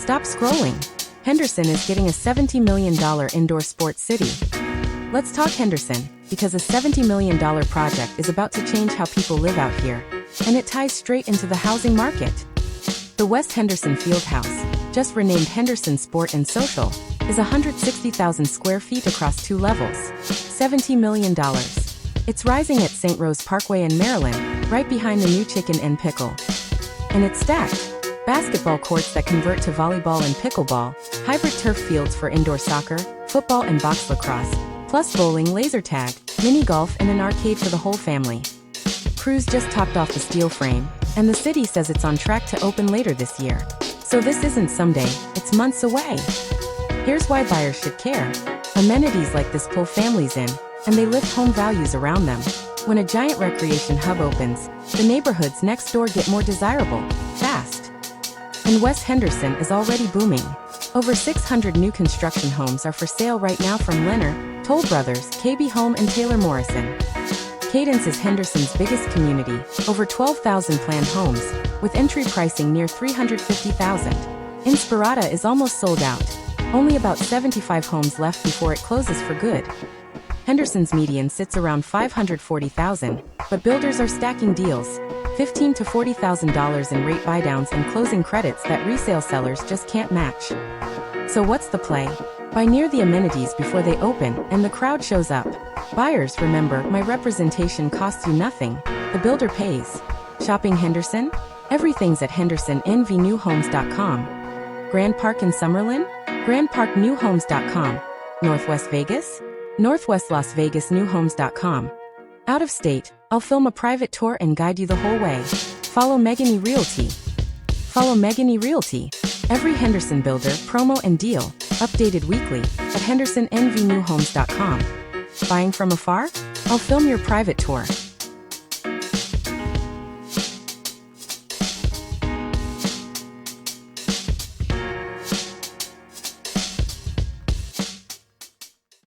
Stop scrolling. Henderson is getting a $70 million indoor sports city. Let's talk Henderson, because a $70 million project is about to change how people live out here, and it ties straight into the housing market. The West Henderson Fieldhouse, just renamed Henderson Sport Social, is 160,000 square feet across 2 levels. $70 million. It's rising at St. Rose Parkway in Maryland, right behind the new Chicken and Pickle. And it's stacked. Basketball courts that convert to volleyball and pickleball, hybrid turf fields for indoor soccer, football and box lacrosse, plus bowling, laser tag, mini golf and an arcade for the whole family. Crews just topped off the steel frame, and the city says it's on track to open later this year. So this isn't someday, it's months away. Here's why buyers should care. Amenities like this pull families in, and they lift home values around them. When a giant recreation hub opens, the neighborhoods next door get more desirable, fast. And West Henderson is already booming. Over 600 new construction homes are for sale right now from Leonard, Toll Brothers, KB Home and Taylor Morrison. Cadence is Henderson's biggest community, over 12,000 planned homes, with entry pricing near $350,000. Inspirada is almost sold out. Only about 75 homes left before it closes for good. Henderson's median sits around $540,000, but builders are stacking deals. $15,000 to $40,000 in rate buydowns and closing credits that resale sellers just can't match. So what's the play? Buy near the amenities before they open and the crowd shows up. Buyers, remember, my representation costs you nothing. The builder pays. Shopping Henderson? Everything's at HendersonNVNewHomes.com. Grand Park in Summerlin? GrandParkNewHomes.com. Northwest Vegas? Northwest Las Vegas Newhomes.com. Out of state, I'll film a private tour and guide you the whole way. Follow Megan E. Realty. Follow Megan E. Realty. Every Henderson builder, promo and deal, updated weekly, at HendersonNVNewHomes.com. Buying from afar? I'll film your private tour.